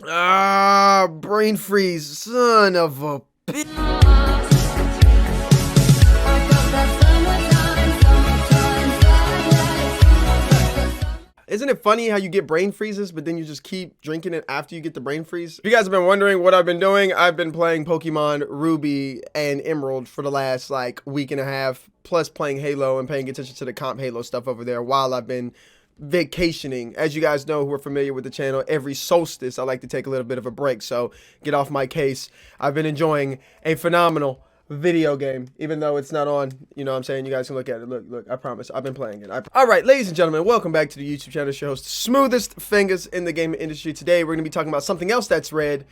Ah, brain freeze, son of a bitch. Isn't it funny how you get brain freezes, but then you just keep drinking it after you get the brain freeze? If you guys have been wondering what I've been doing, I've been playing Pokemon Ruby and Emerald for the last like week and a half, plus playing Halo and paying attention to the comp Halo stuff over there while I've been vacationing. As you guys know who are familiar with the channel, every solstice I like to take a little bit of a break, so get off my case. I've been enjoying a phenomenal video game, even though it's not on, you know what I'm saying? You guys can look at it. Look, I promise, I've been playing it. All right, ladies and gentlemen, welcome back to the YouTube channel. It's your host, Smoothest Fingers in the gaming industry. Today, we're going to be talking about something else that's red.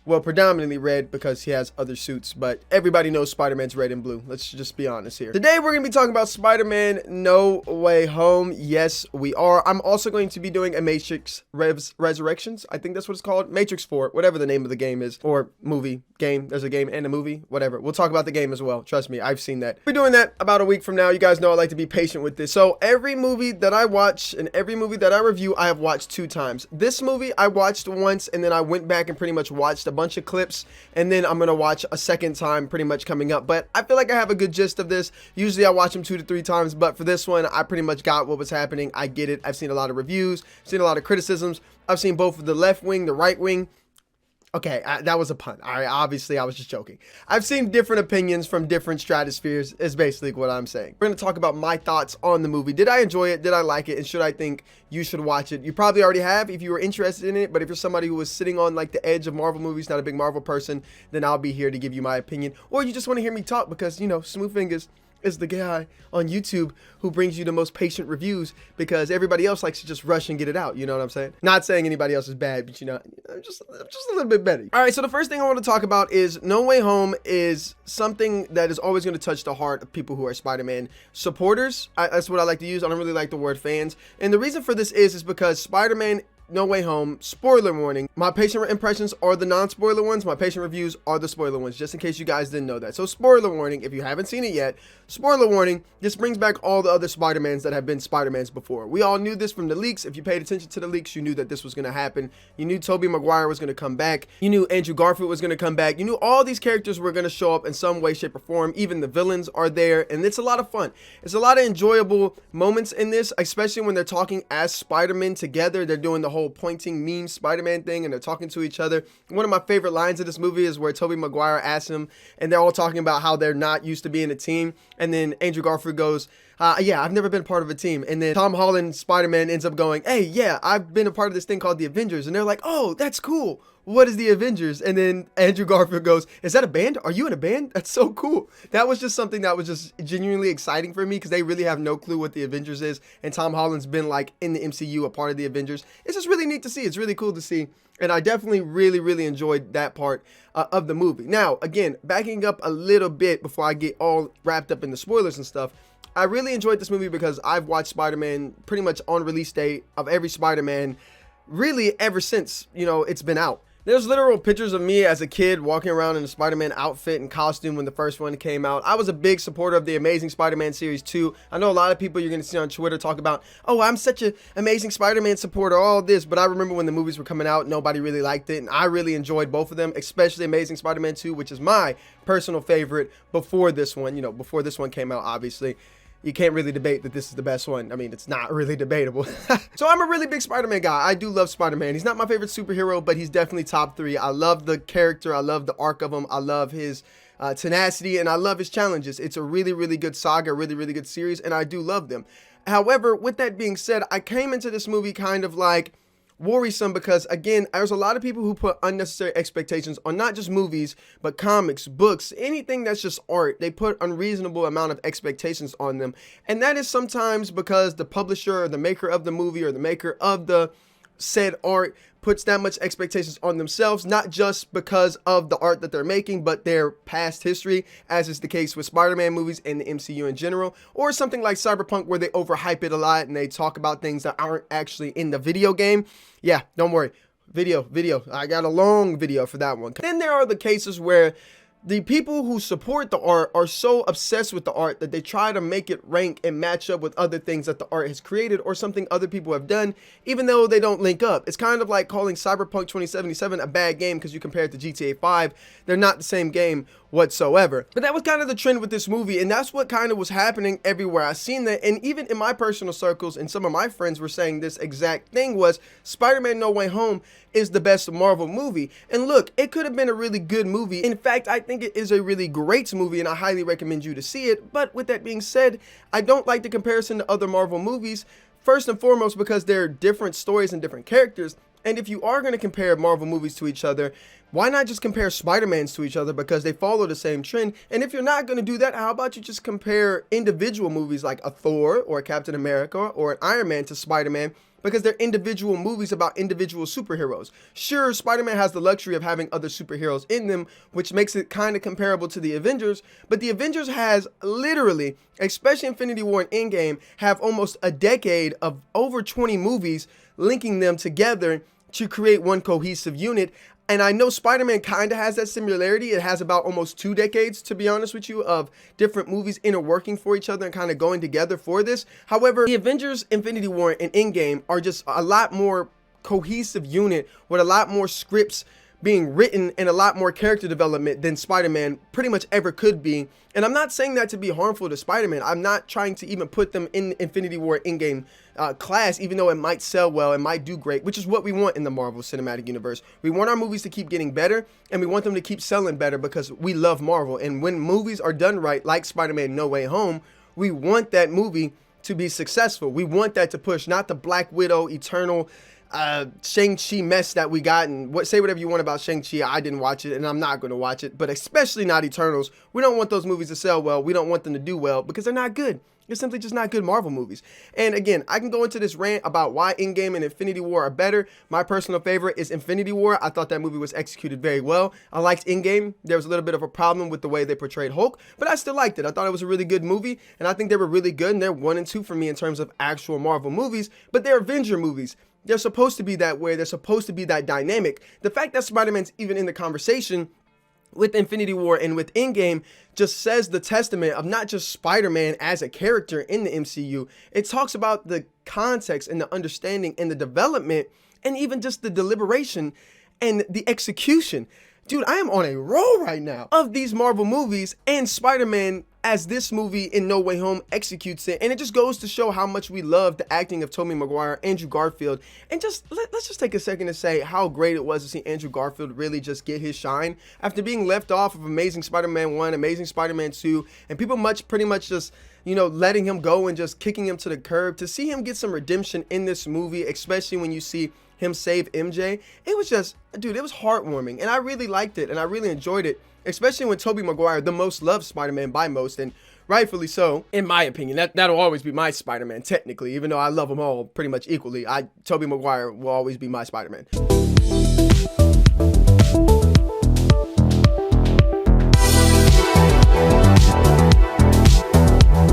Well, predominantly red because he has other suits, but everybody knows Spider-Man's red and blue. Let's just be honest here. Today, we're going to be talking about Spider-Man No Way Home. Yes, we are. I'm also going to be doing a Matrix Resurrections. I think that's what it's called. Matrix 4, whatever the name of the game is, or movie, game. There's a game and a movie, whatever. We'll talk about the game as well. Trust me, I've seen that. We're doing that about a week from now. You guys know I like to be patient with this. So every movie that I watch and every movie that I review, I have watched 2 times. This movie I watched once and then I went back and pretty much watched a bunch of clips, and then I'm gonna watch a second time pretty much coming up. But I feel like I have a good gist of this. Usually I watch them 2 to 3 times, but for this one I pretty much got what was happening. I get it. I've seen a lot of reviews, seen a lot of criticisms. I've seen both the left wing, the right wing. Okay, that was a pun. All right, obviously I was just joking. I've seen different opinions from different stratospheres is basically what I'm saying. We're going to talk about my thoughts on the movie. Did I enjoy it? Did I like it? And should I think you should watch it? You probably already have if you were interested in it, but if you're somebody who was sitting on like the edge of Marvel movies, not a big Marvel person, then I'll be here to give you my opinion. Or you just want to hear me talk because, you know, Smooth Fingers is the guy on YouTube who brings you the most patient reviews because everybody else likes to just rush and get it out. You know what I'm saying? Not saying anybody else is bad, but you know, I'm just a little bit better. All right, so the first thing I want to talk about is No Way Home is something that is always going to touch the heart of people who are Spider-Man supporters. That's what I like to use. I don't really like the word fans. And the reason for this is because Spider-Man No Way Home, spoiler warning, my patient impressions are the non-spoiler ones, my patient reviews are the spoiler ones, just in case you guys didn't know that. So spoiler warning, if you haven't seen it yet, spoiler warning, this brings back all the other Spider-Mans that have been Spider-Mans before. We all knew this from the leaks. If you paid attention to the leaks, you knew that this was going to happen. You knew Tobey Maguire was going to come back. You knew Andrew Garfield was going to come back. You knew all these characters were going to show up in some way, shape, or form. Even the villains are there, and it's a lot of fun. It's a lot of enjoyable moments in this, especially when they're talking as Spider-Man together. They're doing the whole pointing meme Spider-Man thing, and they're talking to each other. One of my favorite lines of this movie is where Tobey Maguire asks him, and they're all talking about how they're not used to being a team, and then Andrew Garfield goes, yeah, I've never been part of a team. And then Tom Holland, Spider-Man, ends up going, hey, yeah, I've been a part of this thing called the Avengers. And they're like, oh, that's cool. What is the Avengers? And then Andrew Garfield goes, is that a band? Are you in a band? That's so cool. That was just something that was just genuinely exciting for me because they really have no clue what the Avengers is. And Tom Holland's been like in the MCU, a part of the Avengers. It's just really neat to see. It's really cool to see. And I definitely really enjoyed that part of the movie. Now, again, backing up a little bit before I get all wrapped up in the spoilers and stuff, I really enjoyed this movie because I've watched Spider-Man pretty much on release date of every Spider-Man really ever since, you know, it's been out. There's literal pictures of me as a kid walking around in a Spider-Man outfit and costume when the first one came out. I was a big supporter of the Amazing Spider-Man series too. I know a lot of people you're going to see on Twitter talk about, oh, I'm such an Amazing Spider-Man supporter, all this. But I remember when the movies were coming out, nobody really liked it. And I really enjoyed both of them, especially Amazing Spider-Man 2, which is my personal favorite before this one, you know, before this one came out, obviously. You can't really debate that this is the best one. I mean, it's not really debatable. So I'm a really big Spider-Man guy. I do love Spider-Man. He's not my favorite superhero, but he's definitely top 3. I love the character. I love the arc of him. I love his tenacity, and I love his challenges. It's a really good saga, really good series, and I do love them. However, with that being said, I came into this movie kind of like worrisome because, again, there's a lot of people who put unnecessary expectations on not just movies, but comics, books, anything that's just art. They put unreasonable amount of expectations on them. And that is sometimes because the publisher or the maker of the movie or the maker of the said art puts that much expectations on themselves, not just because of the art that they're making, but their past history, as is the case with Spider-Man movies and the MCU in general, or something like Cyberpunk where they overhype it a lot and they talk about things that aren't actually in the video game. Yeah, don't worry. Video. I got a long video for that one. Then there are the cases where The people who support the art are so obsessed with the art that they try to make it rank and match up with other things that the art has created or something other people have done, even though they don't link up. It's kind of like calling Cyberpunk 2077 a bad game because you compare it to GTA 5. They're not the same game whatsoever. But that was kind of the trend with this movie, and that's what kind of was happening everywhere. I seen that, and even in my personal circles, and some of my friends were saying this exact thing was Spider-Man No Way Home is the best Marvel movie. And look, it could have been a really good movie. In fact, I think it is a really great movie, and I highly recommend you to see it. But with that being said, I don't like the comparison to other Marvel movies, first and foremost because they're different stories and different characters. And if you are going to compare Marvel movies to each other, why not just compare Spider-Mans to each other, because they follow the same trend? And if you're not going to do that, how about you just compare individual movies like a Thor or a Captain America or an Iron Man to Spider-Man, because they're individual movies about individual superheroes. Sure, Spider-Man has the luxury of having other superheroes in them, which makes it kind of comparable to the Avengers, but the Avengers has literally, especially Infinity War and Endgame, have almost a decade of over 20 movies linking them together to create one cohesive unit. And I know Spider-Man kind of has that similarity. It has about almost 2 decades, to be honest with you, of different movies interworking for each other and kind of going together for this. However, the Avengers, Infinity War, and Endgame are just a lot more cohesive unit with a lot more scripts being written and a lot more character development than Spider-Man pretty much ever could be. And I'm not saying that to be harmful to Spider-Man. I'm not trying to even put them in Infinity War Endgame class, even though it might sell well, it might do great, which is what we want in the Marvel Cinematic Universe. We want our movies to keep getting better, and we want them to keep selling better because we love Marvel. And when movies are done right, like Spider-Man No Way Home, we want that movie to be successful. We want that to push, not the Black Widow, Eternal, Shang-Chi mess that we got. And say whatever you want about Shang-Chi, I didn't watch it and I'm not going to watch it, but especially not Eternals. We don't want those movies to sell well. We don't want them to do well because they're not good. They're simply just not good Marvel movies. And again, I can go into this rant about why Endgame and Infinity War are better. My personal favorite is Infinity War. I thought that movie was executed very well. I liked Endgame. There was a little bit of a problem with the way they portrayed Hulk, but I still liked it. I thought it was a really good movie, and I think they were really good, and they're 1 and 2 for me in terms of actual Marvel movies, but they're Avenger movies. They're supposed to be that way. They're supposed to be that dynamic. The fact that Spider-Man's even in the conversation with Infinity War and with Endgame just says the testament of not just Spider-Man as a character in the MCU. It talks about the context and the understanding and the development and even just the deliberation and the execution. Dude, I am on a roll right now of these Marvel movies, and Spider-Man as this movie in No Way Home executes it. And it just goes to show how much we love the acting of Tobey Maguire, Andrew Garfield. And just let's just take a second to say how great it was to see Andrew Garfield really just get his shine after being left off of Amazing Spider-Man 1, Amazing Spider-Man 2, and people pretty much just, you know, letting him go and just kicking him to the curb. To see him get some redemption in this movie, especially when you see him save MJ, it was just, dude, it was heartwarming, and I really liked it, and I really enjoyed it, especially when Tobey Maguire, the most loved Spider-Man by most, and rightfully so, in my opinion. That'll always be my Spider-Man, technically, even though I love them all pretty much equally. Tobey Maguire will always be my Spider-Man.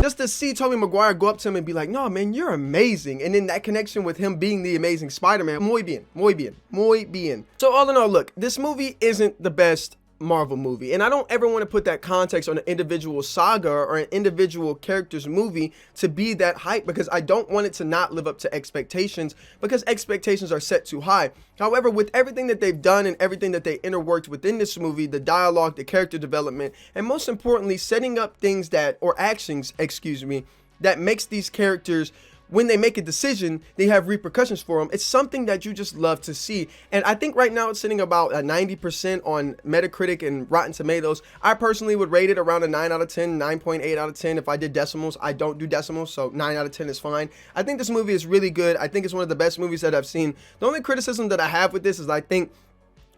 Just to see Tobey Maguire go up to him and be like, no, man, you're amazing. And then that connection with him being the amazing Spider-Man, muy bien, muy bien, muy bien. So all in all, look, this movie isn't the best Marvel movie, and I don't ever want to put that context on an individual saga or an individual character's movie to be that hype, because I don't want it to not live up to expectations, because expectations are set too high. However, with everything that they've done and everything that they interworked within this movie, the dialogue, the character development, and most importantly, setting up things that, or actions, excuse me, that makes these characters, when they make a decision, they have repercussions for them. It's something that you just love to see. And I think right now it's sitting about a 90% on Metacritic and Rotten Tomatoes. I personally would rate it around a 9 out of 10, 9.8 out of 10. If I did decimals, I don't do decimals, so 9 out of 10 is fine. I think this movie is really good. I think it's one of the best movies that I've seen. The only criticism that I have with this is I think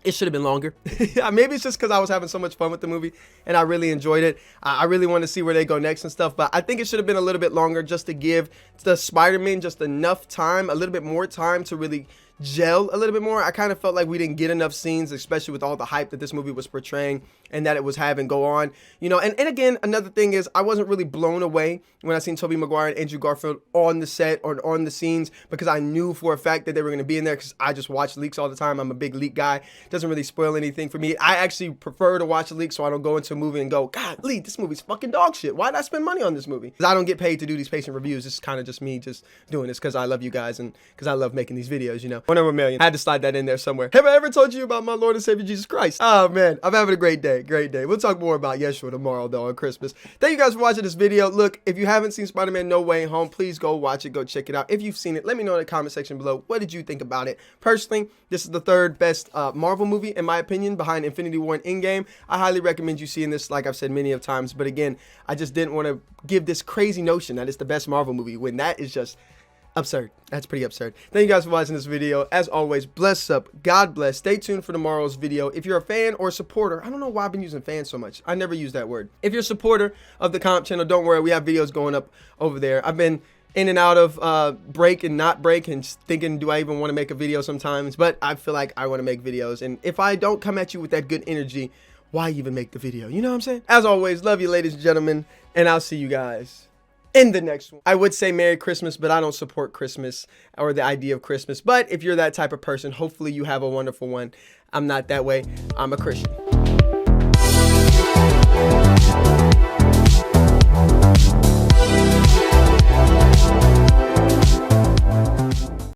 it should have been longer. Maybe it's just because I was having so much fun with the movie and I really enjoyed it. I really want to see where they go next and stuff, but I think it should have been a little bit longer just to give the Spider-Man just enough time, a little bit more time to really gel a little bit more. I kind of felt like we didn't get enough scenes, especially with all the hype that this movie was portraying and that it was having go on, you know. And again, another thing is I wasn't really blown away when I seen Tobey Maguire and Andrew Garfield on the set or on the scenes, because I knew for a fact that they were going to be in there, because I just watch leaks all the time. I'm a big leak guy. It doesn't really spoil anything for me. I actually prefer to watch a leak so I don't go into a movie and go, God, Lee, this movie's fucking dog shit. Why did I spend money on this movie? Because I don't get paid to do these patient reviews. This is kind of just me just doing this because I love you guys and because I love making these videos, you know. 1 over a million. I had to slide that in there somewhere. Have I ever told you about my Lord and Savior Jesus Christ? Oh man, I'm having a great day. Great day. We'll talk more about Yeshua tomorrow though, on Christmas. Thank you guys for watching this video. Look, if you haven't seen Spider-Man No Way Home, please go watch it. Go check it out. If you've seen it, let me know in the comment section below. What did you think about it? Personally, this is the 3rd best Marvel movie in my opinion, behind Infinity War and Endgame. I highly recommend you seeing this, like I've said many of times, but again, I just didn't want to give this crazy notion that it's the best Marvel movie when that is just absurd. That's pretty absurd. Thank you guys for watching this video. As always, bless up. God bless. Stay tuned for tomorrow's video. If you're a fan or a supporter, I don't know why I've been using fan so much. I never use that word. If you're a supporter of the comp channel, don't worry. We have videos going up over there. I've been in and out of break and not break and thinking, do I even want to make a video sometimes? But I feel like I want to make videos. And if I don't come at you with that good energy, why even make the video? You know what I'm saying? As always, love you, ladies and gentlemen, and I'll see you guys in the next one. I would say Merry Christmas, but I don't support Christmas or the idea of Christmas. But if you're that type of person, hopefully you have a wonderful one. I'm not that way. I'm a Christian.